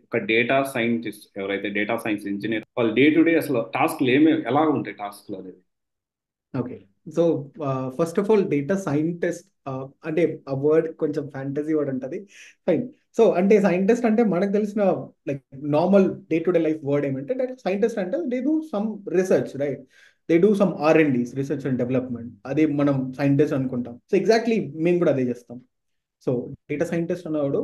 ఒక data scientist ఎవరైతే data science engineer వాళ్ళు డే టు డే అసలు టాస్క్లు ఎలా ఉంటాయి టాస్క్లు అనేది? Okay. So, first of all data scientist అంటే ఆ వర్డ్ కొంచెం ఫ్యాంటసీ వర్డ్ ఉంటది. ఫైన్. సో, అంటే సైంటిస్ట్ అంటే మనకు తెలిసిన like normal day to day life word ఏమంటే డేటా సైంటిస్ట్ అంటే they do some research, right? They do some R&Ds, research and development. అది మనం సైంటిస్ట్ అనుకుంటాం. సో, ఎగ్జాక్ట్లీ మేము కూడా అదే చేస్తాం. సో, డేటా సైంటిస్ట్ అన్నవాడు,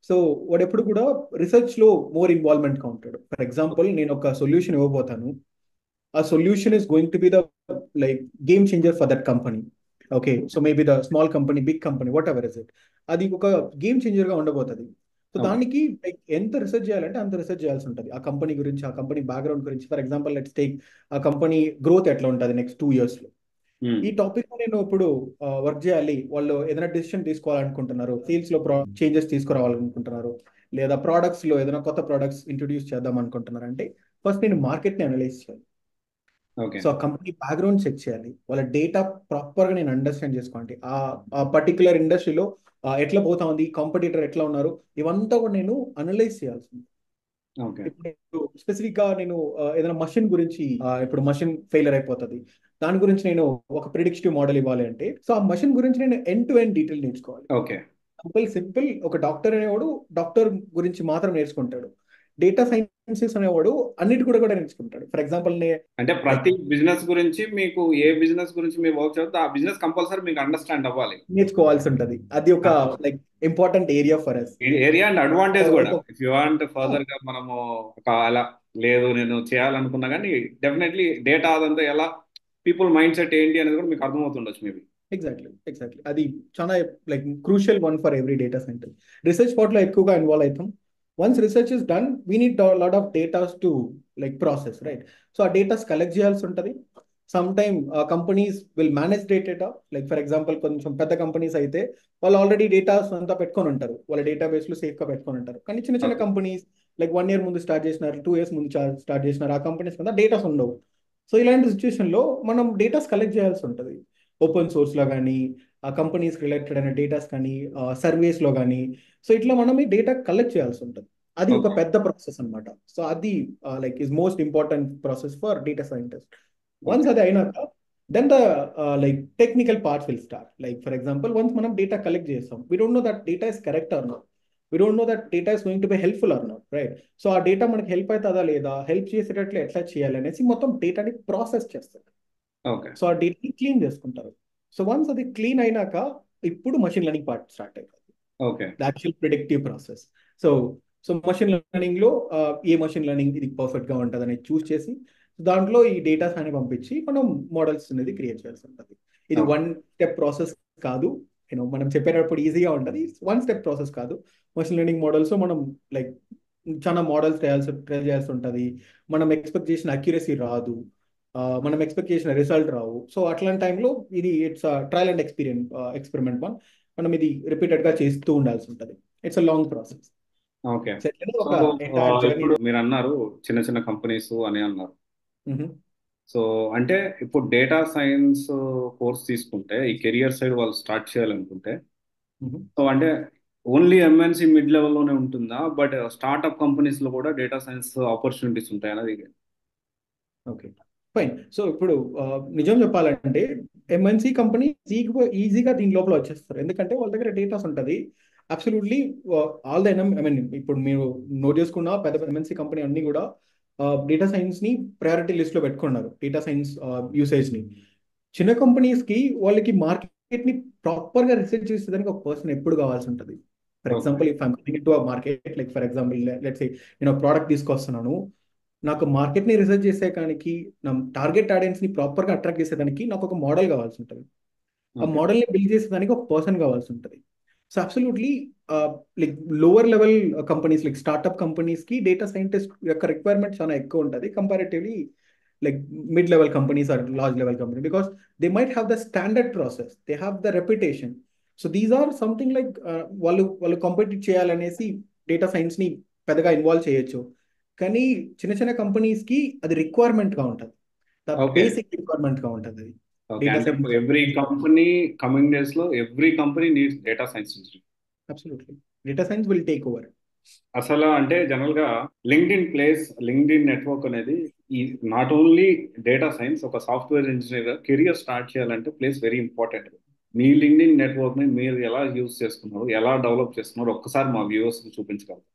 సో వాడు ఎప్పుడు కూడా రీసెర్చ్ లో మోర్ ఇన్వాల్వ్మెంట్ గా ఉంటాడు. ఫర్ ఎగ్జాంపుల్, నేను ఒక solution ఇవ్వబోతాను. a solution is going to be the like game changer for that company. Okay, so maybe the small company, big company, whatever is it, అది ఒక గేమ్ చేంజర్ గా ఉండబోతుంది. So okay. దానికి like ఎంత research చేయాలంటే అంత research చేయాల్సి ఉంటుంది ఆ కంపెనీ గురించి, ఆ కంపెనీ బ్యాక్గ్రౌండ్ గురించి. ఫర్ ఎగ్జాంపుల్, లెట్స్ టేక్ ఆ కంపెనీ గ్రోత్ ఎట్లా ఉంటుంది నెక్స్ట్ 2 years లో. ఈ టాపిక్ నేను ఇప్పుడు వర్క్ చేయాలి. వాళ్ళు ఏదైనా డెసిషన్ తీసుకోవాలనుకుంటున్నారు, సేల్స్ లో చేంజెస్ తీసుకురావాలనుకుంటున్నారు, లేదా ప్రోడక్ట్స్ లో ఏదైనా కొత్త ప్రోడక్ట్స్ ఇంట్రొడ్యూస్ చేద్దాం అనుకుంటున్నారు అంటే ఫస్ట్ నేను మార్కెట్ ని అనలైజ్ చేయాలి. ఓకే. సో ఆ కంపెనీ బ్యాక్గ్రౌండ్ చెక్ చేయాలి. వాళ్ళ డేటా ప్రాపర్గా నేను అండర్స్టాండ్ చేసుకోండి. ఆ పర్టికులర్ ఇండస్ట్రీలో ఎట్లా పోతా ఉంది, కాంపిటీటర్ ఎట్లా ఉన్నారు, ఇవంతా కూడా నేను అనలైజ్ చేయాల్సింది. ఓకే. ఇప్పుడు స్పెసిఫిక్ గా నేను ఏదైనా మషిన్ గురించి, ఇప్పుడు మషిన్ ఫెయిలర్ అయిపోతుంది, దాని గురించి నేను ఒక ప్రిడిక్టివ్ మోడల్ ఇవ్వాలి అంటే, సో ఆ మషిన్ గురించి నేను ఎండ్ టు ఎండ్ డీటెయిల్ నేర్చుకోవాలి. ఓకే. సింపుల్ సింపుల్, ఒక డాక్టర్ అనేవాడు డాక్టర్ గురించి మాత్రం నేర్చుకుంటాడు. డేటా సైన్సెస్ అనేవాడు అన్నిటి కూడా నేర్చుకుంటాడు. ఫర్ ఎగ్జాంపుల్, అంటే లైక్ ప్రతి బిజినెస్ గురించి మీకు ఏ బిజినెస్ గురించి మీరు వర్క్ చేస్తే ఆ బిజినెస్ కంపల్సరీ మీకు అండర్స్టాండ్ అవ్వాలి. నేర్చుకోవాల్సి ఉంటది. అది ఒక like important area for us. Area and advantage కూడా ఒక ఇఫ్ యూ వాంట్ ఫర్దర్ గా మనము ఒక అలా లేదు నేను చేయాలనుకున్నా కానీ డెఫినెట్లీ డేటా అదంతా ఎలా పీపుల్ మైండ్ సెట్ ఏంటి అనేది కూడా మీకు అర్థమవుతుండొచ్చు మేబీ. ఎగ్జాక్ట్లీ అది చాలా like crucial one for every data scientist. Research part లో ఎక్కువగా ఇన్వాల్వ్ అవుతాం. Once research is done, we need lot of datas to like process, right? So ఆ డేటాస్ కలెక్ట్ చేయాల్సి ఉంటుంది. Some time companies will manage data. Like for example, కొంచెం పెద్ద companies అయితే వాళ్ళు ఆల్రెడీ డేటాస్ అంతా పెట్టుకొని ఉంటారు, వాళ్ళ డేటాబేస్ లో సేఫ్ గా పెట్టుకొని ఉంటారు. కానీ చిన్న చిన్న ఓకే. కంపెనీస్ లైక్ 1 year ముందు స్టార్ట్ చేసినారు, 2 years ముందు స్టార్ట్ చేసినారు, ఆ కంపెనీస్ కింద డేటాస్ ఉండవు. సో ఇలాంటి సిచ్యువేషన్ లో మనం డేటాస్ కలెక్ట్ చేయాల్సి ఉంటుంది. ఓపెన్ సోర్స్ లో కానీ, ఆ కంపెనీస్ రిలేటెడ్ అయిన డేటాస్ కానీ, సర్వేస్ లో కానీ. సో ఇట్లా మనం ఈ డేటా కలెక్ట్ చేయాల్సి ఉంటుంది. అది ఒక ఓకే. పెద్ద ప్రాసెస్ అన్నమాట. సో అది like is most important process for data scientist. Once okay. అది అయినాక then the like technical part will start. Like for example, once మనం డేటా కలెక్ట్ చేస్తాం, we don't know that data is correct or not, we don't know that data is going to be helpful or not, right? So ఆ data మనకి help అవుతుందా లేదా, help చేసేటట్లు ఎట్లా చేయాలి అనేసి మొత్తం డేటాని ప్రాసెస్ చేస్తారు. ఓకే. సో ఆ డేటాని క్లీన్ చేసుకుంటారు. సో వన్స్ అది క్లీన్ అయినాక ఇప్పుడు మషిన్ లెర్నింగ్ పార్ట్ స్టార్ట్ అవుతుంది, okay. The actual predictive process. So so machine learning లో ఏ మషిన్ లెర్నింగ్ ఇది పర్ఫెక్ట్ గా ఉంటుంది అనేది చూస్ చేసి దాంట్లో ఈ డేటాస్ అని పంపించి మనం మోడల్స్ అనేది క్రియేట్ చేయాల్సి ఉంటుంది. ఇది ఓకే. వన్ స్టెప్ ప్రాసెస్ కాదు. మనం చెప్పేటప్పుడు ఈజీగా ఉంటుంది, వన్ స్టెప్ ప్రాసెస్ కాదు. మషిన్ లెర్నింగ్ మోడల్స్ మనం లైక్ చాలా మోడల్స్ ట్రై చేయాల్సి ఉంటుంది. మనం ఎక్స్పెక్ట్ చేసిన అక్యురసీ రాదు, మనం ఎక్స్పెక్ట్ చేసిన రిజల్ట్ రావు. సో అట్లాంటి టైంలో ఇది it's trial and experiment one. మనం ఇది రిపీటెడ్ గా చేస్తూ ఉండాల్సి ఉంటుంది. It's a long process. Okay. So ఇట్లనే సో ఒక ఎంటైర్ జర్నీ. ఇప్పుడు మీరు అన్నారు చిన్న చిన్న కంపెనీస్ అని అన్నారు. సో అంటే ఇప్పుడు డేటా సైన్స్ కోర్స్ తీసుకుంటే ఈ కెరియర్ సైడ్ వాళ్ళు స్టార్ట్ చేయాలనుకుంటే సో అంటే ఓన్లీ ఎంఎన్సి మిడ్ లెవెల్లోనే ఉంటుందా? బట్ స్టార్ట్అప్ కంపెనీస్ లో కూడా డేటా సైన్స్ ఆపర్చునిటీస్ ఉంటాయి అనేది. Okay, fine. సో ఇప్పుడు నిజం చెప్పాలంటే ఎంఎన్సి కంపెనీ ఈజీగా దీని లోపల వచ్చేస్తారు, ఎందుకంటే వాళ్ళ దగ్గర డేటాస్ ఉంటుంది. Absolutely all the I mean ఇప్పుడు మీరు నోట్ చేసుకున్న పెద్ద పెద్ద ఎంఎన్సి కంపెనీ అన్ని కూడా డేటా సైన్స్ ని ప్రయారిటీ లిస్ట్ లో పెట్టుకున్నారు, డేటా సైన్స్ యూసేజ్ ని. చిన్న కంపెనీస్ కి వాళ్ళకి మార్కెట్ ని ప్రాపర్ గా రీసెర్చ్ చేసేదానికి ఒక పర్సన్ ఎప్పుడు కావాల్సి ఉంటుంది. For okay. Example, if I'm coming to a market, like for example let's సే నేను ప్రోడక్ట్ తీసుకొస్తున్నాను, నాకు మార్కెట్ ని రీసెర్చ్ చేసేదానికి, నా టార్గెట్ ఆడియన్స్ ని ప్రాపర్ గా అట్రాక్ట్ చేసేదానికి నాకు ఒక మోడల్ కావాల్సి ఉంటుంది. ఆ ఓకే. మోడల్ ని బిల్డ్ చేసేదానికి ఒక పర్సన్ కావాల్సి ఉంటుంది. So absolutely like lower level companies, like startup companies కి డేటా సైంటిస్ట్ యొక్క రిక్వైర్మెంట్ చాలా ఎక్కువ ఉంటుంది comparatively like mid-level companies or large-level company, because they might have the standard process, they have the reputation. So these are something like వాళ్ళు compete చేయాలనేసి data science ని పెద్దగా involve చేయొచ్చు. కానీ చిన్న చిన్న కంపెనీస్ కి అది రిక్వైర్మెంట్ గా ఉంటుంది, ద ఓకే. బేసిక్ రిక్వైర్మెంట్ గా ఉంటుంది అది. ఓకే. డేటా అంటే science every company coming days లో every company needs data science. Absolutely, data science will take over. అసలు అంటే జనరల్ గా లింక్డ్ఇన్ నెట్వర్క్ అనేది ఈ నాట్ ఓన్లీ డేటా సైన్స్, ఒక సాఫ్ట్వేర్ ఇంజనీర్ కెరియర్ స్టార్ట్ చేయాలంటే ప్లేస్ వెరీ ఇంపార్టెంట్. మీ లింక్డ్ఇన్ నెట్వర్క్ ని మీరు ఎలా యూజ్ చేస్తున్నారు, ఎలా డెవలప్ చేస్తున్నారు, ఒక్కసారి మా వ్యూవర్స్ కి చూపించగలరు.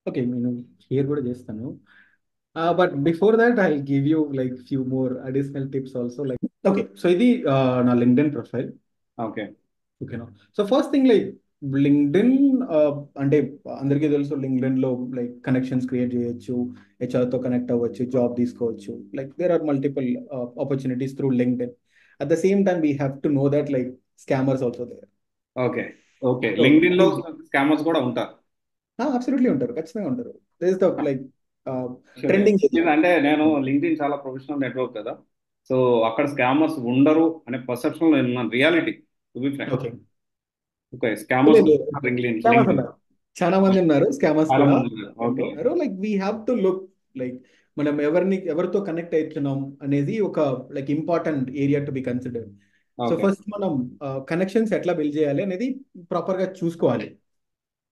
ఓకే, నేను షేర్ కూడా చేస్తాను. But before that I give you like few more additional tips also. Like okay, so ఇది నా లింక్డ్ఇన్ ప్రొఫైల్. ఓకే. ఓకేనా. So first thing like LinkedIn, అంటే అందరికీ తెలుసు లింక్డ్ఇన్ లో లైక్ కనెక్షన్స్ క్రియేట్ చేయొచ్చు, హెచ్ఆర్ తో కనెక్ట్ అవ్వచ్చు, జాబ్ తీసుకోవచ్చు. Like there are multiple opportunities through LinkedIn. At the same time we have to know that like scammers also there. Okay. Okay. So LinkedIn లో scammers కూడా ఉంటారు. Absolutely ఉంటారు, ఖచ్చితంగా ఉంటారు. This the like Actually, trending area. అంటే నేను LinkedIn చాలా professional network కదా, సో అక్కడ స్కామర్స్ ఉండరు అనే పర్సెప్షన్ లో ఉన్నాను. Reality to be frank. Okay, okay, scammers LinkedIn scammers LinkedIn ఉన్నారు, చాలా మంది ఉన్నారు స్కామర్స్ చాలా కూడా మంది ఉన్నారు. ఓకే. ఉన్నారు. Like we have to look like మనం ఎవరితో కనెక్ట్ అవుతున్నాం అనేది ఒక like important area to be considered. So okay. First మనం కనెక్షన్స్ ఎట్లా బిల్డ్ చేయాలి అనేది ప్రాపర్ గా చూసుకోవాలి.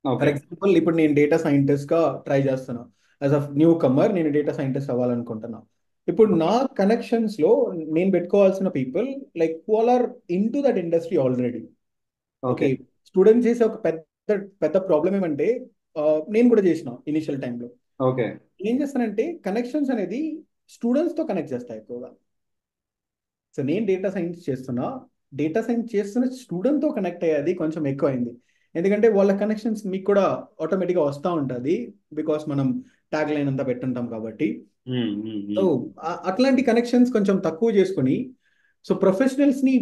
For okay. ఎగ్జాంపుల్ ఇప్పుడు నేను డేటా సైంటిస్ట్ గా ట్రై చేస్తున్నా. యాజ్ అ న్యూ కమర్ నేను డేటా సైంటిస్ట్ అవ్వాలనుకుంటున్నా. ఇప్పుడు నా కనెక్షన్స్ లో నేను పెట్టుకోవాల్సిన people like who are in to that industry already. Okay. Okay, student చేసే ఒక పెద్ద పెద్ద ప్రాబ్లం ఏమంటే, ఆ, నేను కూడా చేసిన ఇనిషియల్ టైంలో ఓకే. ఏం చేస్తానంటే కనెక్షన్స్ అనేది స్టూడెంట్స్ తో కనెక్ట్ చేస్తాయి ఎక్కువగా. సో నేను డేటా సైన్స్ చేస్తున్న స్టూడెంట్ తో కనెక్ట్ అయ్యేది కొంచెం ఎక్కువైంది. ఎందుకంటే వాళ్ళ కనెక్షన్స్ మీకు కూడా ఆటోమేటిక్గా వస్తూ ఉంటుంది, బికాస్ మనం ట్యాగ్ లైన్ అంతా పెట్టుంటాం కాబట్టి. ఉమ్, ఉమ్, సో ఉమ్. అట్లాంటి కనెక్షన్స్ కొంచెం తక్కువ చేసుకొని సో ప్రొఫెషనల్స్ ని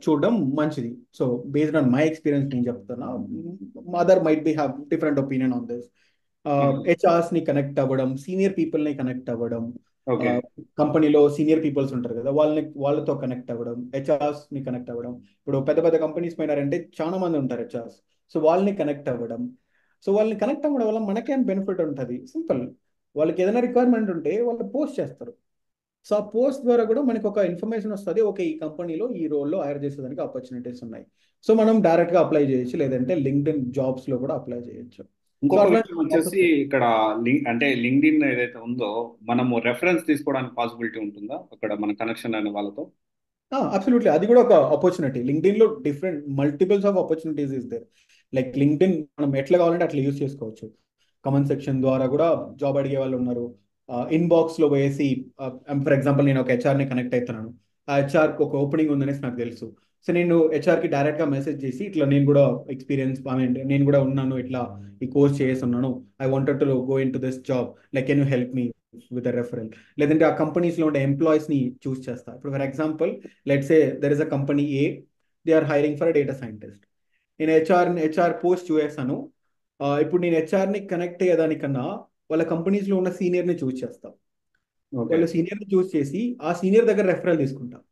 చూడడం మంచిది. So based on my experience నేను చెప్తున్నా, mother might be have different opinion on this. HRs ని కనెక్ట్ అవ్వడం, సీనియర్ పీపుల్ ని కనెక్ట్ అవ్వడం, ఓకే. కంపెనీలో సీనియర్ పీపుల్స్ ఉంటారు కదా, వాళ్ళతో కనెక్ట్ అవ్వడం, హెచ్ఆర్స్ ని కనెక్ట్ అవ్వడం. ఇప్పుడు పెద్ద పెద్ద కంపెనీస్ పోయినారంటే చాలా మంది ఉంటారు హెచ్ఆర్స్. సో వాళ్ళని కనెక్ట్ అవ్వడం. సో వాళ్ళని కనెక్ట్ అవ్వడం వల్ల మనకేం బెనిఫిట్ ఉంటుంది, సింపుల్. వాళ్ళకి ఏదైనా రిక్వైర్మెంట్ ఉంటే వాళ్ళు పోస్ట్ చేస్తారు. సో ఆ పోస్ట్ ద్వారా కూడా మనకి ఒక ఇన్ఫర్మేషన్ వస్తుంది, ఓకే ఈ కంపెనీలో ఈ రోల్లో హైర్ చేసేదానికి ఆపర్చునిటీస్ ఉన్నాయి. సో మనం డైరెక్ట్ గా అప్లై చేయొచ్చు, లేదంటే లింక్డ్ఇన్ జాబ్స్ లో కూడా అప్లై చేయొచ్చు. సో ఇంకొక అట్లాంటి విషయం వచ్చేసి ఇక్కడ అంటే లింక్డ్ఇన్ ఏదైతే ఉందో మనము రెఫరెన్స్ తీసుకోవడానికి పాసిబిలిటీ ఉంటుందా అక్కడ మన కనెక్షన్ అనే వాళ్ళతో? అబ్సల్యూట్లీ, అది కూడా ఒక ఆపర్చునిటీ. లింక్డ్ఇన్ లో different multiples of opportunities is there. Like LinkedIn మనం ఎట్లా కావాలంటే అట్లా యూస్ చేసుకోవచ్చు. కమెంట్ సెక్షన్ ద్వారా కూడా జాబ్ అడిగే వాళ్ళు ఉన్నారు. ఇన్బాక్స్ లో వేసి, ఫర్ ఎగ్జాంపుల్ నేను ఒక హెచ్ఆర్ ని కనెక్ట్ అవుతున్నాను, ఆ హెచ్ఆర్ ఒక ఓపెనింగ్ ఉందనేసి నాకు తెలుసు. సో నేను హెచ్ఆర్ కి డైరెక్ట్ గా మెసేజ్ చేసి ఇట్లా నేను కూడా ఎక్స్పీరియన్స్, ఐ మీన్ నేను కూడా ఉన్నాను, ఇట్లా ఈ కోర్స్ చేస్తున్నాను, I wanted to go in to this job, like can you help me with a referral. లేదంటే ఆ కంపెనీస్ లో ఉండే ఎంప్లాయీస్ ని చూస్ చేస్తా. ఇప్పుడు for example let's say there is a company A, they are hiring for data scientist. నేను HR post చూసాను. ఇప్పుడు నేను హెచ్ఆర్ ని కనెక్ట్ అయ్యేదానికన్నా వాళ్ళ కంపెనీస్ లో ఉన్న సీనియర్ ని చూస్ చేస్తాం. ఓకే. వాళ్ళు సీనియర్ ని చూస్ చేసి ఆ సీనియర్ దగ్గర రెఫరల్ తీసుకుంటాం.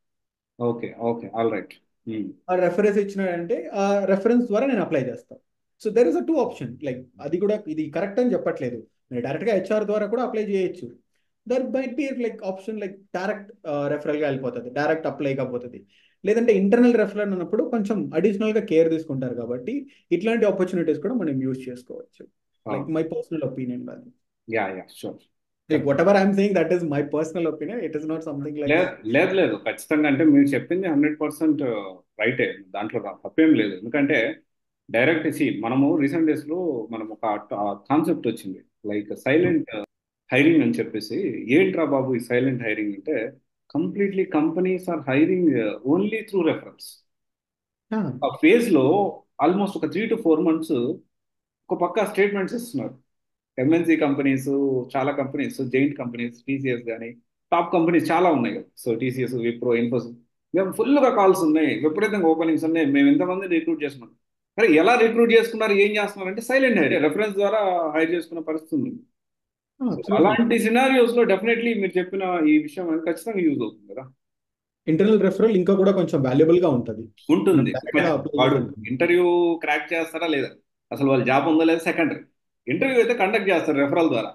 ఓకే. ఓకే. All right. ఆ రెఫరెన్స్ ఇచ్చినాడంటే ఆ రెఫరెన్స్ ద్వారా నేను అప్లై చేస్తాను. So there is a two option. Like అది కూడా ఇది కరెక్ట్ అని చెప్పట్లేదు, మీరు డైరెక్ట్ గా హెచ్ఆర్ ద్వారా కూడా అప్లై చేయొచ్చు. There might be like option like direct referral గా వెళ్ళిపోతుంది, డైరెక్ట్ అప్లై కాకపోతుంది. లేదంటే ఇంటర్నల్ రెఫరల్ అన్నప్పుడు కొంచెం అడిషనల్ గా కేర్ తీసుకుంటారు కాబట్టి ఇట్లాంటి ఆపర్చునిటీస్ కూడా మనం యూజ్ చేసుకోవచ్చు. లైక్ మై పర్సనల్ ఒపీనియన్ అది. Yeah, yeah, sure. Like what ever I'm saying that is my personal opinion, it is not something like. లేదు, లేదు, లేదు, ఖచ్చితంగా అంటే మీరు చెప్పింది 100% రైటే, దాంట్లో తప్పేం లేదు. ఎందుకంటే డైరెక్ట్ మనము రీసెంట్ డేస్ లో మనం ఒక కాన్సెప్ట్ వచ్చింది, లైక్ సైలెంట్ హైరింగ్ అని చెప్పేసి. ఏంట్రా బాబు ఈ సైలెంట్ హైరింగ్ అంటే, completely companies are hiring only through reference. ఆ ఫేజ్ లో ఆల్మోస్ట్ ఒక 3 to 4 months ఒక పక్క స్టేట్మెంట్స్ ఇస్తున్నారు. ఎంఎన్సి కంపెనీస్, చాలా కంపెనీస్, జైంట్ కంపెనీస్, టీసీఎస్ కానీ టాప్ కంపెనీస్ చాలా ఉన్నాయి కదా. సో టీసీఎస్, విప్రో, ఇన్ఫోసిస్, మేము ఫుల్గా కాల్స్ ఉన్నాయి, విపరీతంగా ఓపెనింగ్స్ ఉన్నాయి, మేము ఇంతమంది రిక్రూట్ చేసుకున్నాం. అరే ఎలా రిక్రూట్ చేసుకున్నారు, ఏం చేస్తున్నారు అంటే సైలెంట్ హైర్, రెఫరెన్స్ ద్వారా హైర్ చేసుకున్న పరిస్థితి ఉంది. సో అబ్సల్యూట్లీ, అలాంటి సినారియోస్ లో డెఫినెట్లీ మీరు చెప్పిన ఈ విషయం అనేది ఖచ్చితంగా యూజ్ అవుతుంది కదా. ఇంటర్నల్ రెఫరల్ ఇంకా కూడా కొంచెం వాల్యుబుల్ గా ఉంటుంది. మనం ఉంటుంది. డైరెక్ట్ గా అప్లై వాడు చేసేది. ఇంటర్వ్యూ క్రాక్ చేస్తారా లేదా, అసలు వాళ్ళు జాబ్ ఉందో లేదా సెకండరీ, ఇంటర్వ్యూ అయితే కండక్ట్ చేస్తారు రెఫరల్ ద్వారా.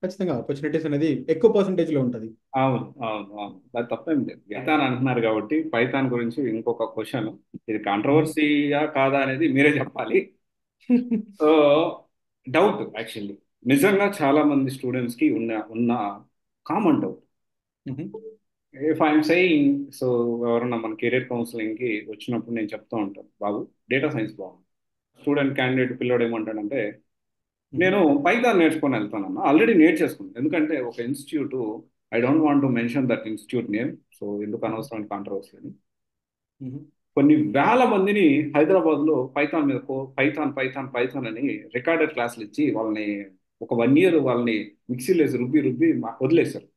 ఖచ్చితంగా ఆపర్చునిటీస్ అనేది ఎక్కువ పర్సంటేజ్ లో ఉంటుంది. అవును, అవును, అవును, అది తప్పేం లేదు. పైథాన్ అంటున్నారు కాబట్టి పైథాన్ గురించి ఇంకొక క్వశ్చన్, ఇది కాంట్రవర్సీయా కాదా అనేది మీరే చెప్పాలి. సో డౌట్ యాక్చువల్లీ నిజంగా చాలా మంది స్టూడెంట్స్ కి ఉన్న common doubt. If I'm saying, so ఎవరన్నా మన కెరీర్ కౌన్సిలింగ్ కి వచ్చినప్పుడు నేను చెప్తా ఉంటాను, బాబు డేటా సైన్స్ బాగుంది. స్టూడెంట్ క్యాండిడేట్ పిల్లోడు ఏమంటాడంటే, నేను పైథాన్ నేర్చుకొని వెళ్తానన్నా, ఆల్రెడీ నేర్చేసుకున్నాను. ఎందుకంటే ఒక institute, I don't want to mention that institute name, so ఎందుకు అనవసరమైన కాంట్రవర్సీ అని, కొన్ని వేల మందిని హైదరాబాద్ లో పైథాన్ మీద పైథాన్ పైథాన్ పైథాన్ అని రికార్డెడ్ క్లాసులు ఇచ్చి వాళ్ళని ఒక 1 year వాళ్ళని మిక్సీలో వేసి రుబ్బి రుబ్బి వదిలేశారు.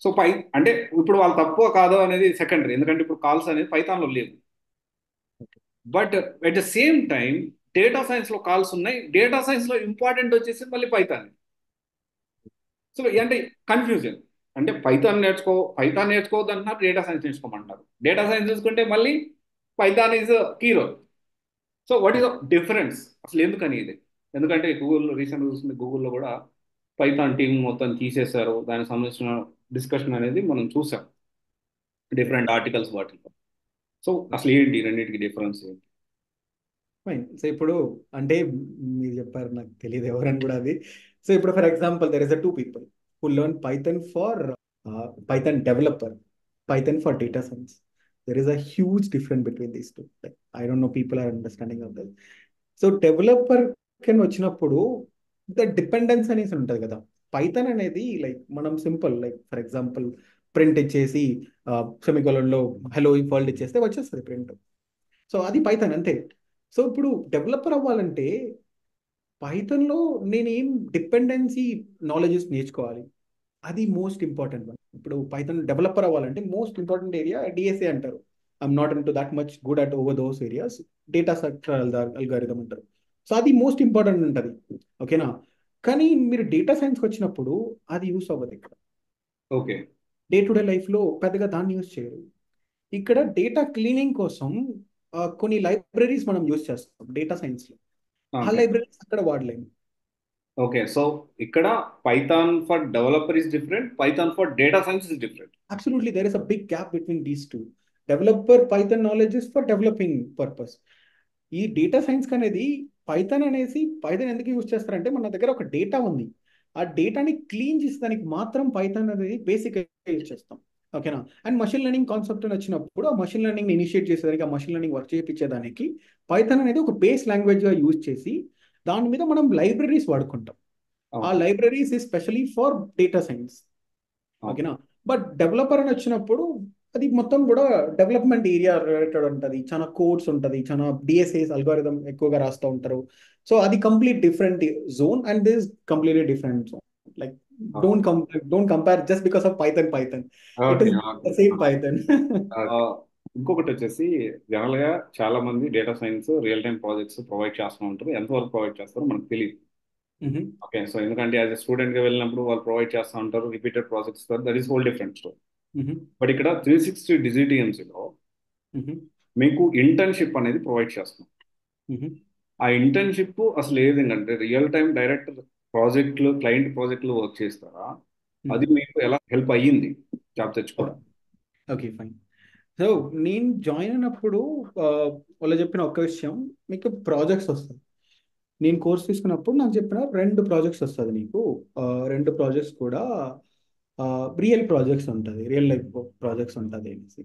సో అంటే ఇప్పుడు వాళ్ళు తక్కువ కాదో అనేది సెకండరీ, ఎందుకంటే ఇప్పుడు కాల్స్ అనేది పైథాన్లో లేవు. But at the same time data science లో కాల్స్ ఉన్నాయి, డేటా సైన్స్ లో ఇంపార్టెంట్ వచ్చేసి మళ్ళీ పైథాన్. సో అంటే కన్ఫ్యూజన్, అంటే పైథాన్ నేర్చుకోవద్దు అంటున్నారు, డేటా సైన్స్ నేర్చుకోమంటారు. డేటా సైన్స్ చూసుకుంటే మళ్ళీ Python is Kiro. So what is the difference అసలు, ఎందుకని ఇది? ఎందుకంటే గూగుల్లో రీసెంట్గా చూస్తుంది, గూగుల్లో కూడా పైథాన్ టీం మొత్తం తీసేశారు, దానికి సంబంధించిన డిస్కషన్ అనేది మనం చూసాం డిఫరెంట్ ఆర్టికల్స్ వాటిలో. సో అసలు ఏంటి ఈ రెండింటికి డిఫరెన్స్ ఏంటి? ఫైన్. సో ఇప్పుడు అంటే మీరు చెప్పారు, నాకు తెలియదు ఎవరని కూడా అది. సో ఇప్పుడు for example there is a 2 people who learn Python for Python developer, Python for data science. There is a huge difference between these two. Like, I don't know people are understanding of this. So developer కింద వచ్చినప్పుడు the dependence అనేసి ఉంటుంది కదా. Python అనేది like మనం simple, like for example print ఇచ్చేసి సెమికోలన్లో hello world ఇచ్చేస్తే వచ్చేస్తుంది ప్రింట్. సో అది పైథాన్ అంతే. సో ఇప్పుడు డెవలపర్ అవ్వాలంటే పైథాన్లో నేనేం డిపెండెన్సీ నాలెడ్జెస్ నేర్చుకోవాలి, అది మోస్ట్ ఇంపార్టెంట్ వన్. ఇప్పుడు పైథాన్ డెవలపర్ అవ్వాలంటే మోస్ట్ ఇంపార్టెంట్ ఏరియా డిఎస్ఏ అంటారు. I'm not in to that much good at over those areas. Data structure algorithm అంటారు. సో అది మోస్ట్ ఇంపార్టెంట్ ఉంటుంది, ఓకేనా. కానీ మీరు డేటా సైన్స్కి వచ్చినప్పుడు అది యూస్ అవ్వదు. ఇక్కడ ఓకే, డే టు డే లైఫ్లో పెద్దగా దాన్ని యూస్ చేయరు. ఇక్కడ డేటా క్లీనింగ్ కోసం కొన్ని లైబ్రరీస్ మనం యూస్ చేస్తాం డేటా సైన్స్లో. ఆ లైబ్రరీస్ అక్కడ వాడలేము. ఓకే, సో ఇక్కడ Python for developer is different, Python for data science is different. Absolutely, there is a big gap between these two. Developer Python knowledge is for developing purpose. ఈ data science అనేది Python అనేసి, Python ఎందుకు use చేస్తారంటే మన దగ్గర ఒక data ఉంది, ఆ డేటాని క్లీన్ చేసేదానికి మాత్రం పైథాన్ అనేది బేసిక్ యూజ్ చేస్తాం, ఓకేనా. అండ్ మషిన్ లెర్నింగ్ కాన్సెప్ట్ వచ్చినప్పుడు ఆ మషిన్ లెర్నింగ్ ఇనిషియేట్ చేసేదానికి, ఆ మషిన్ లెర్నింగ్ వర్క్ చేయించేదానికి పైథాన్ అనేది ఒక బేస్ లాంగ్వేజ్గా యూజ్ చేసి దాని మీద మనం లైబ్రరీస్ వాడుకుంటాం. ఆ libraries especially for data science, ఓకేనా. బట్ డెవలపర్ అని వచ్చినప్పుడు అది మొత్తం కూడా డెవలప్మెంట్ ఏరియా రిలేటెడ్ ఉంటుంది, చాలా కోడ్స్ ఉంటుంది, చాలా డిఎస్ఏస్ అల్గోరిథం ఎక్కువగా రాస్తూ ఉంటారు. సో అది complete different zone and this completely different zone. Like don't compare just because of Python. It is the same Python. ఇంకొకటి వచ్చేసి, జనరల్ గా చాలా మంది data science real time projects provide చేస్తూ ఉంటారు, ఎంతవరకు ప్రొవైడ్ చేస్తారో మనకు తెలియదు. ఓకే, సో ఎందుకంటే యాజ్ ఎ స్టూడెంట్ గా వెళ్ళినప్పుడు వాళ్ళు ప్రొవైడ్ చేస్తూ ఉంటారు repeated projects, that is whole different story. But ఇక్కడ 360 డిజిటిఎంసీలో మీకు ఇంటర్న్షిప్ అనేది ప్రొవైడ్ చేస్తాం. ఆ ఇంటర్న్షిప్ అసలు ఏదంటే రియల్ టైం డైరెక్ట్ ప్రాజెక్టులు, క్లయింట్ ప్రాజెక్టులు వర్క్ చేస్తారా? అది మీకు ఎలా హెల్ప్ అయ్యింది జాబ్ తెచ్చుకోవడం? Okay, fine. సో నేను జాయిన్ అయినప్పుడు వాళ్ళు చెప్పిన ఒక్క విషయం, మీకు ప్రాజెక్ట్స్ వస్తాయి. నేను కోర్స్ తీసుకున్నప్పుడు నాకు చెప్పిన 2 ప్రాజెక్ట్స్ వస్తుంది నీకు. 2 ప్రాజెక్ట్స్ కూడా రియల్ ప్రాజెక్ట్స్ ఉంటుంది, రియల్ లైఫ్ ప్రాజెక్ట్స్ ఉంటుంది అనేసి.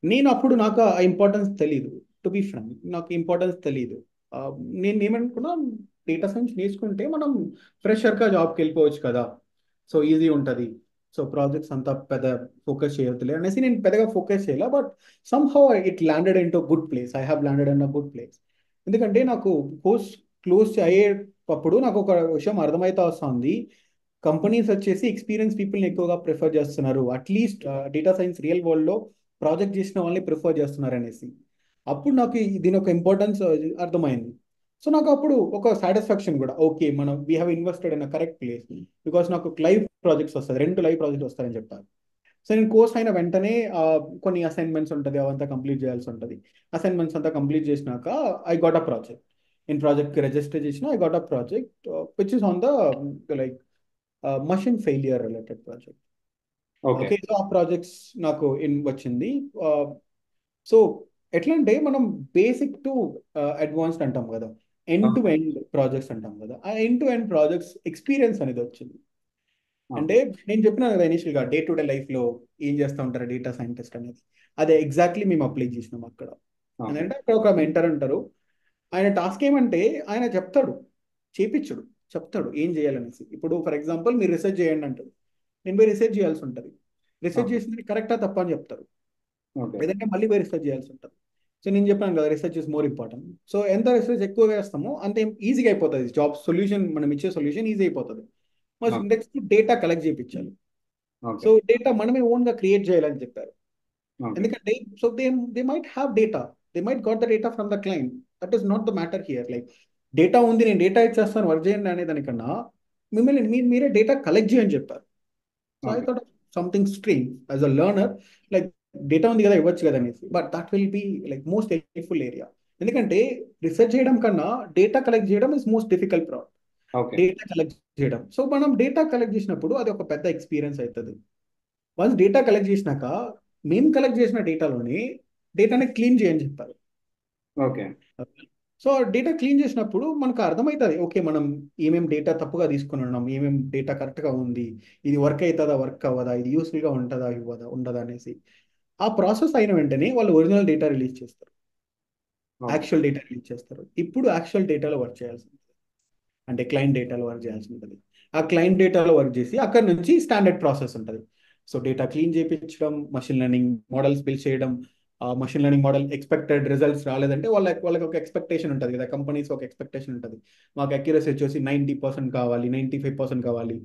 నేను అప్పుడు నాకు ఆ ఇంపార్టెన్స్ తెలీదు, టు బి ఫ్రాంక్ నాకు ఇంపార్టెన్స్ తెలీదు. నేను ఏమనుకున్నా, డేటా సైన్స్ నేర్చుకుంటే మనం ఫ్రెషర్గా జాబ్కి వెళ్ళిపోవచ్చు కదా, సో ఈజీ ఉంటుంది, సో ప్రాజెక్ట్స్ అంతా పెద్ద ఫోకస్ చేయొద్దులే అనేసి నేను పెద్దగా ఫోకస్ చేయాలి. But somehow it landed in to good place. I have landed in a good place. ఎందుకంటే నాకు కోర్స్ క్లోజ్ అయ్యేటప్పుడు నాకు ఒక విషయం అర్థమవుతా వస్తుంది, కంపెనీస్ వచ్చేసి ఎక్స్పీరియన్స్ పీపుల్ని ఎక్కువగా ప్రిఫర్ చేస్తున్నారు, అట్లీస్ట్ డేటా సైన్స్ రియల్ వరల్డ్లో ప్రాజెక్ట్ చేసిన వాళ్ళని ప్రిఫర్ చేస్తున్నారు అనేసి. అప్పుడు నాకు దీని ఒక ఇంపార్టెన్స్ అర్థమైంది. సో నాకు అప్పుడు ఒక సాటిస్ఫాక్షన్ కూడా, ఓకే మనం we have invested in a correct place, because నాకు లైవ్ ప్రాజెక్ట్స్ వస్తుంది, 2 లైవ్ ప్రాజెక్ట్స్ వస్తాయని చెప్పారు. సో నేను కోర్స్ అయిన వెంటనే కొన్ని అసైన్మెంట్స్ ఉంటుంది, అవంతా కంప్లీట్ చేయాల్సి ఉంటుంది. అసైన్మెంట్స్ అంతా కంప్లీట్ చేసినాక ఐ గాట్ అ ప్రాజెక్ట్. నేను ప్రాజెక్ట్కి రిజిస్టర్ చేసిన, I got a project which is on the like machine failure related project. Okay, so ఆ ప్రాజెక్ట్స్ నాకు వచ్చింది. సో ఎట్లా అంటే మనం బేసిక్ టు అడ్వాన్స్డ్ అంటాం కదా. ఎండ్ టు ఎండ్ ప్రాజెక్ట్స్ అంటాం కదా, ఆ end to end projects experience అనేది వచ్చింది. అంటే నేను చెప్పిన కదా ఇనిషియల్గా డే టు డే లైఫ్లో ఏం చేస్తూ ఉంటారు డేటా సైంటిస్ట్ అనేది, అదే ఎగ్జాక్ట్లీ మేము అప్లై చేసినాం అక్కడ. ఎందుకంటే అక్కడ ఒక మెంటర్ ఉంటారు, ఆయన టాస్క్ ఏమంటే ఆయన చెప్తాడు, చేపించడు, చెప్తాడు ఏం చేయాలనేసి. ఇప్పుడు ఫర్ ఎగ్జాంపుల్ మీరు రీసెర్చ్ చేయండి అంటారు, నేను పోయి రీసెర్చ్ చేయాల్సి ఉంటుంది. రీసెర్చ్ చేసింది కరెక్టా తప్ప అని చెప్తారు, లేదంటే మళ్ళీ పోయి రీసెర్చ్ చేయాల్సి ఉంటుంది. సో నేను చెప్పాను కదా, research is more important. So ఎంత రీసెర్చ్ ఎక్కువగా వేస్తామో అంత ఈజీగా అయిపోతుంది జాబ్, సొల్యూషన్ మనం ఇచ్చే సొల్యూషన్ ఈజీ అయిపోతుంది. నెక్స్ట్ డేటా కలెక్ట్ చేయించాలి. సో డేటా మనమే ఓన్గా క్రియేట్ చేయాలని చెప్పారు. ఎందుకంటే so they might have data, they might got the data from the client, that is not the matter here. Like data ఉంది, నేను డేటా ఇచ్చేస్తాను వర్క్ చేయండి అనే దానికన్నా మిమ్మల్ని మీరే డేటా కలెక్ట్ చేయని చెప్పారు. So I thought something strange as a learner, like data ఉంది కదా ఇవ్వచ్చు కదా అనేసి. But that will be like most helpful area. ఎందుకంటే రీసెర్చ్ చేయడం కన్నా డేటా కలెక్ట్ చేయడం is most difficult problem. Data collect చేయడం, సో మనం డేటా కలెక్ట్ చేసినప్పుడు అది ఒక పెద్ద ఎక్స్పీరియన్స్ అవుతుంది. వన్స్ డేటా కలెక్ట్ చేసినాక మేము కలెక్ట్ చేసిన డేటాలోని డేటాని క్లీన్ చేయని చెప్పారు. ఓకే. సో డేటా క్లీన్ చేసినప్పుడు మనకు అర్థమవుతుంది, ఓకే మనం ఏమేమి డేటా తప్పుగా తీసుకుని ఉన్నాం, ఏమేమి డేటా కరెక్ట్గా ఉంది, ఇది వర్క్ అవుతుందా వర్క్ అవ్వదా, ఇది యూస్ఫుల్గా ఉంటుందా ఇవ్వదా ఉండదా అనేసి. ఆ ప్రాసెస్ అయిన వెంటనే వాళ్ళు ఒరిజినల్ డేటా రిలీజ్ చేస్తారు, యాక్చువల్ డేటా రిలీజ్ చేస్తారు. ఇప్పుడు యాక్చువల్ డేటాలో వర్క్ చేయాల్సి ఉంటుంది, అంటే క్లయింట్ డేటాలో వర్క్ చేయాల్సి ఉంటుంది. ఆ క్లయింట్ డేటాలో వర్క్ చేసి అక్కడ నుంచి స్టాండర్డ్ ప్రాసెస్ ఉంటుంది. సో డేటా క్లీన్ చేయించడం, మషిన్ లెర్నింగ్ మోడల్స్ బిల్డ్ చేయడం. ఆ machine learning model expected results రాలేదంటే వాళ్ళకి ఒక ఎక్స్పెక్టేషన్ ఉంటుంది కదా, కంపెనీస్ ఒక ఎక్స్పెక్టేషన్ ఉంటుంది, మాకు అక్యురసీ వచ్చేసి 90% కావాలి, 95% కావాలి,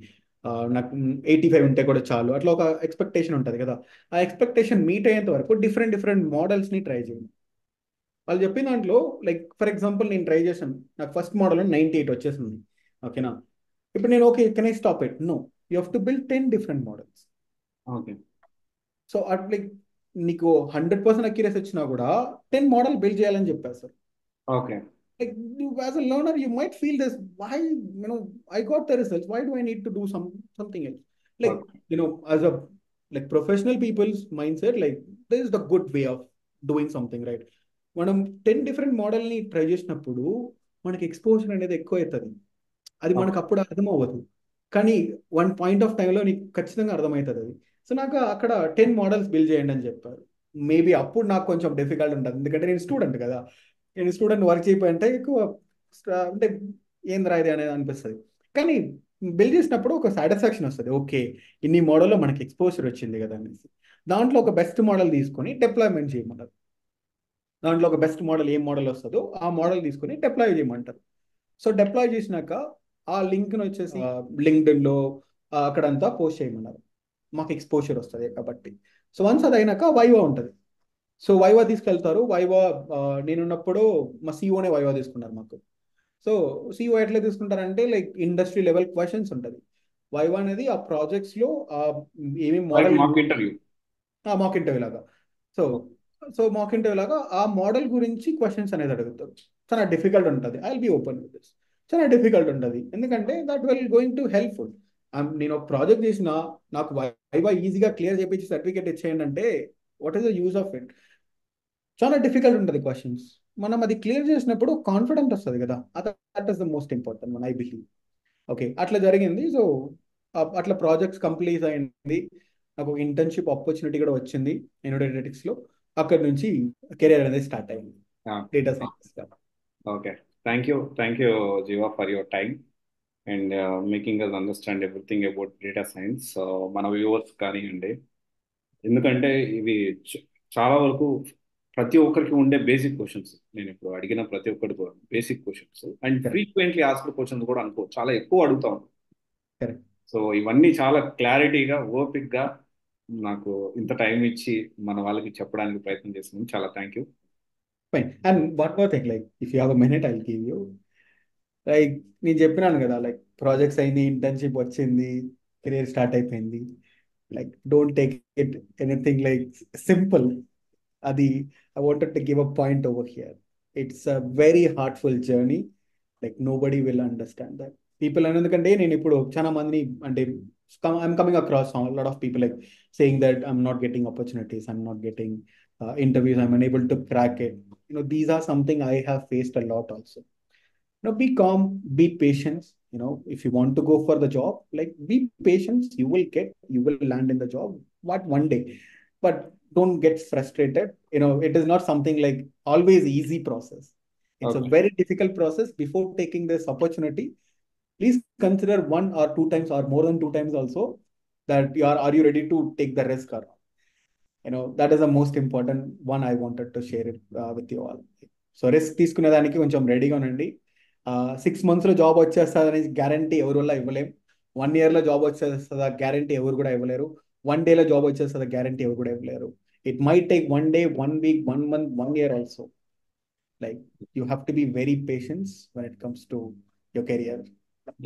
నాకు 85 ఉంటే కూడా చాలు, అట్లా ఒక ఎక్స్పెక్టేషన్ ఉంటుంది కదా. ఆ ఎక్స్పెక్టేషన్ మీట్ అయ్యేంత వరకు డిఫరెంట్ డిఫరెంట్ మోడల్స్ని ట్రై చేయండి. వాళ్ళు చెప్పిన దాంట్లో లైక్ ఫర్ ఎగ్జాంపుల్ నేను ట్రై చేశాను, నాకు ఫస్ట్ మోడల్ 98 వచ్చేసింది, ఓకేనా. ఇప్పుడు నేను okay can I stop it, no, you have to build 10 different models. Okay. So at like నీకు 100% అక్యురసీ వచ్చినా కూడా 10 మోడల్ బిల్డ్ చేయాలని చెప్పారు sir. Okay. Like you, as a learner, you might feel this. Why, I got the results. Why do I need to do something else? Like, as a like professional people's mindset, like this is the good way of doing something, right? మనం 10 different మోడల్ని try చేసినప్పుడు మనకి exposure అనేది ఎక్కువ అవుతుంది. అది మనకు అప్పుడు అర్థం అవ్వదు, కానీ వన్ పాయింట్ ఆఫ్ టైంలో నీకు ఖచ్చితంగా అర్థమవుతుంది అది. సో నాకు అక్కడ 10 మోడల్స్ బిల్డ్ చేయండి అని చెప్పారు. మేబీ అప్పుడు నాకు కొంచెం డిఫికల్ట్ ఉంటుంది, ఎందుకంటే నేను స్టూడెంట్ కదా. నేను స్టూడెంట్ వర్క్ చేయకపోయింటే ఎక్కువ అంటే ఏం రాయది అనేది అనిపిస్తుంది. కానీ బిల్డ్ చేసినప్పుడు ఒక సాటిస్ఫాక్షన్ వస్తుంది, ఓకే ఇన్ని మోడల్లో మనకి ఎక్స్పోజర్ వచ్చింది కదా అనేసి. దాంట్లో ఒక బెస్ట్ మోడల్ తీసుకొని డిప్లాయ్మెంట్ చేయమన్నారు. దాంట్లో ఒక బెస్ట్ మోడల్ ఏం మోడల్ వస్తుందో ఆ మోడల్ తీసుకొని డిప్లాయ్ చేయమంటారు. సో డిప్లాయ్ చేసినాక ఆ లింక్ను వచ్చేసి లింక్డ్ఇన్లో అక్కడంతా పోస్ట్ చేయమన్నారు, మాకు ఎక్స్పోజర్ వస్తుంది కాబట్టి. సో వన్స్ అది అయినాక వైవా ఉంటుంది. సో వైవా తీసుకెళ్తారు. వైవా నేనున్నప్పుడు మా సిఓనే వైవా తీసుకున్నారు మాకు. సో సిఓ ఎట్లా తీసుకుంటారంటే లైక్ ఇండస్ట్రీ లెవెల్ క్వశ్చన్స్ ఉంటుంది. వైవా అనేది ఆ ప్రాజెక్ట్స్లో ఏమేమి మోడల్ మాక్ ఇంటర్వ్యూ లాగా. సో మాక్ ఇంటర్వ్యూ లాగా ఆ మోడల్ గురించి క్వశ్చన్స్ అనేది అడుగుతారు. చాలా డిఫికల్ట్ ఉంటుంది, I will be open with this. చాలా డిఫికల్ట్ ఉంటుంది, ఎందుకంటే that will going to helpful. నేను ఒక ప్రాజెక్ట్ చేసిన, నాకు వైవా ఈజీగా క్లియర్ చేయించి సర్టిఫికేట్ ఇచ్చేయండి అంటే what is the use of it? చాలా డిఫికల్ట్ ఉంటుంది క్వశ్చన్స్. మనం అది క్లియర్ చేసినప్పుడు కాన్ఫిడెంట్ వస్తుంది కదా, that is the most important one I believe. Okay అట్లా జరిగింది. సో అట్లా ప్రాజెక్ట్స్ కంప్లీట్ అయింది. నాకు ఒక ఇంటర్న్షిప్ ఆపర్చునిటీ కూడా వచ్చింది ఎనోడెటిక్స్లో. అక్కడ నుంచి కెరీర్ అనేది స్టార్ట్ అయింది data scientist. Okay. Thank you Jeeva for your time and making us understand everything about data science. మన వ్యూవర్స్ కానివ్వండి, ఎందుకంటే ఇవి చాలా వరకు ప్రతి ఒక్కరికి ఉండే బేసిక్ క్వశ్చన్స్, నేను ఇప్పుడు అడిగిన ప్రతి ఒక్కటి కూడా basic questions and frequently asked questions కూడా అనుకో చాలా ఎక్కువ అడుగుతాం. సో ఇవన్నీ చాలా క్లారిటీగా ఓపిక్గా నాకు ఇంత టైం ఇచ్చి మన వాళ్ళకి చెప్పడానికి ప్రయత్నం చేస్తున్నాను. చాలా thank you. Fine. And one more thing, like if you have a minute I will give you. Like నేను చెప్పినాను కదా, లైక్ ప్రాజెక్ట్స్ అయింది, ఇంటర్న్షిప్ వచ్చింది, కెరీర్ స్టార్ట్ అయిపోయింది. Like don't take it anything like simple. అది I wanted to give a point over here. It's a very heartful journey. Like nobody will understand that. People అని, ఎందుకంటే నేను ఇప్పుడు చాలా మందిని అంటే I'm coming across lot of people like saying that I'm not getting opportunities, I'm not getting interviews, I'm unable to crack it. These are something I have faced a lot also. Be calm, be patient. If you want to go for the job, like, be patient. You will land in the job, what, one day. But don't get frustrated. It is not something like always easy process. It's a okay. very difficult process. Before taking this opportunity, please consider one or two times, or more than two times also, that are you ready to take the risk or not. That is the most important one I wanted to share it with you all. So risk తీసుకునే దానికి కొంచెం రెడీగా ఉండండి. 6 months లో job వచ్చేస్తుందని guarantee ఎవరి వల్ల ఇవ్వలేం. 1 yearలో జాబ్ వచ్చేస్తుందా గ్యారంటీ ఎవరు కూడా ఇవ్వలేరు. 1 dayలో జాబ్ వచ్చేస్తుందా గ్యారంటీ ఎవరు కూడా ఇవ్వలేరు. It might take 1 day, 1 week, 1 month, 1 year also. Like, you have to be very patient when it comes to your career.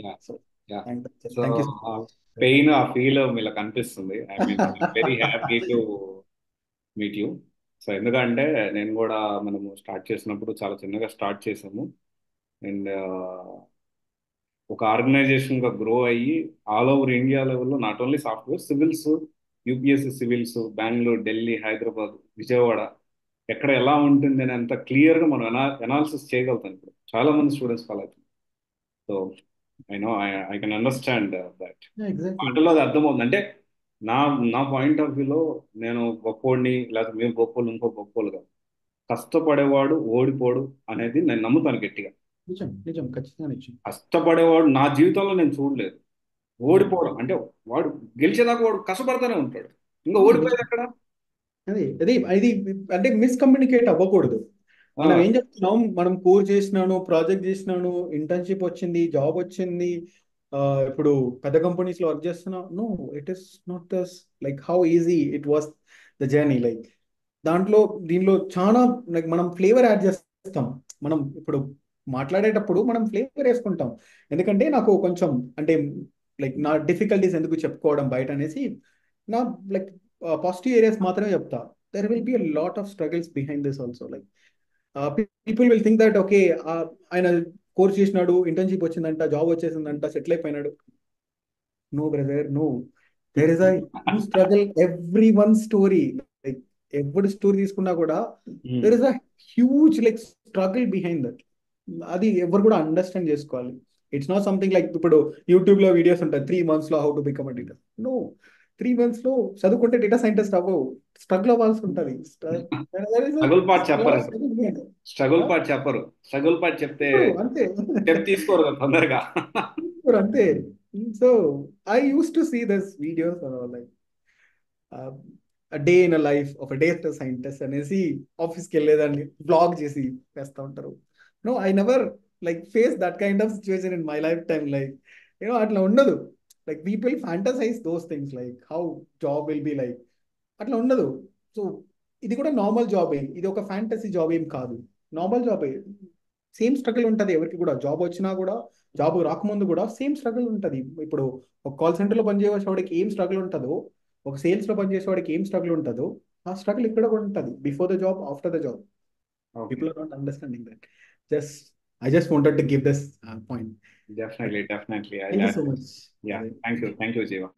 Yeah, So yeah. thank, so thank you so ఆ much. Pain, ఆ feel మీకు కనిపిస్తుంది. I mean very happy to meet you. So ఎందుకంటే నేను కూడా మనము start చేసినప్పుడు చాలా చిన్నగా స్టార్ట్ చేసాము. అండ్ ఒక ఆర్గనైజేషన్గా గ్రో అయ్యి ఆల్ ఓవర్ ఇండియా లెవెల్లో not only software, civils, UPSC civils, Bengaluru, Delhi, Hyderabad, Vijayawada, ఎక్కడ ఎలా ఉంటుంది అని అంత క్లియర్గా మనం ఎనాలిసిస్ చేయగలుగుతాం. ఇప్పుడు చాలా మంది స్టూడెంట్స్ ఫాలో అవుతుంది. So I know, I can understand that. Yeah, exactly. మాటల్లో అది అర్థమవుతుంది. అంటే నా నా పాయింట్ ఆఫ్ వ్యూలో నేను గొప్పోడిని, లేకపోతే మేము గొప్పోళ్ళు, ఇంకో గొప్పోళ్ళు కాదు. కష్టపడేవాడు ఓడిపోడు అనేది నేను నమ్ముతాను గట్టిగా. నిజం, నిజం, ఖచ్చితంగా నిజం. కష్టపడేవాడు నా జీవితంలో నేను చూడలేదు. ఓడిపోవడం అంటే వాడు గెలిచేదాకా వాడు కష్టపడతానే ఉంటాడు. ఇంకా ఓడిపోయేది ఎక్కడ? అది అది అది అంటే మిస్కమ్యూనికేట్ అవ్వకూడదు. మనం ఏం చెప్తున్నాం, మనం కోర్ చేసినాను, ప్రాజెక్ట్ చేసినాను, ఇంటర్న్షిప్ వచ్చింది, జాబ్ వచ్చింది, ఇప్పుడు పెద్ద కంపెనీస్ లో వర్క్ చేస్తున్నా. No, it is not thus. Like, how easy it was the journey. Like, దీనిలో చాలా, లైక్, మనం ఫ్లేవర్ యాడ్ చేస్తాం. మనం ఇప్పుడు మాట్లాడేటప్పుడు మనం ఫ్లేవర్ వేసుకుంటాం. ఎందుకంటే నాకు కొంచెం, అంటే, లైక్, నా డిఫికల్టీస్ ఎందుకు చెప్పుకోవడం బయట అనేసి, నా, లైక్, పాజిటివ్ ఏరియాస్ మాత్రమే చెప్తా. There will be a lot of struggles behind this also. Like, people will think that, okay, ఆయన కోర్స్ చేసినాడు, ఇంటర్న్షిప్ వచ్చిందంట, జాబ్ వచ్చేసిందంట, సెటిల్ అయిపోయినాడు. No brother, no. There is a huge struggle. Every one story, like, ఎవరి story తీసుకున్నా కూడా there is a huge, like, struggle behind that. అది ఎవరు కూడా అండర్స్టాండ్ చేసుకోవాలి. ఇట్స్ నాట్ సంథింగ్ లైక్, ఇప్పుడు యూట్యూబ్ లో వీడియోస్ ఉంటాయి, 3 months లో how to become a data. No, 3 months లో చదువుకుంటే డేటా సైంటిస్ట్ అవ్వవు. స్ట్రగుల్ అవ్వాల్సి ఉంటుంది. స్ట్రగుల్ పార్ట్ చెప్పరు. స్ట్రగుల్ పార్ట్ చెప్పరు. స్ట్రగుల్ పార్ట్ చెప్తే అంతే. స్టెప్ తీసుకోరు కదా తొందరగా. అంతే. So I use to see this videos, like, day in a life of data scientist అనేసి ఆఫీస్కి వెళ్ళేదాన్ని బ్లాగ్ చేసి వేస్తూ ఉంటారు. No, I never, like, face that kind of situation in my life time. Like, అట్లా ఉండదు. Like, people fantasize those things, like how job will be like. అట్లా ఉండదు. సో ఇది కూడా నార్మల్ జాబే. ఇది ఒక ఫ్యాంటసీ జాబ్ ఏం కాదు, నార్మల్ జాబే. సేమ్ స్ట్రగుల్ ఉంటుంది ఎవరికి కూడా. జాబ్ వచ్చినా కూడా, జాబ్ రాకముందు కూడా సేమ్ స్ట్రగుల్ ఉంటుంది. ఇప్పుడు ఒక కాల్ సెంటర్లో పనిచేసేవాడికి ఏం స్ట్రగుల్ ఉంటుందో, ఒక సేల్స్లో పనిచేసేవాడికి ఏం స్ట్రగుల్ ఉంటుందో, ఆ స్ట్రగుల్ ఇక్కడ కూడా ఉంటుంది. Before the job, after the job. People are not understanding that. I just wanted to give this point. Definitely. Thank you so much. Yeah. Thank you, Jiva.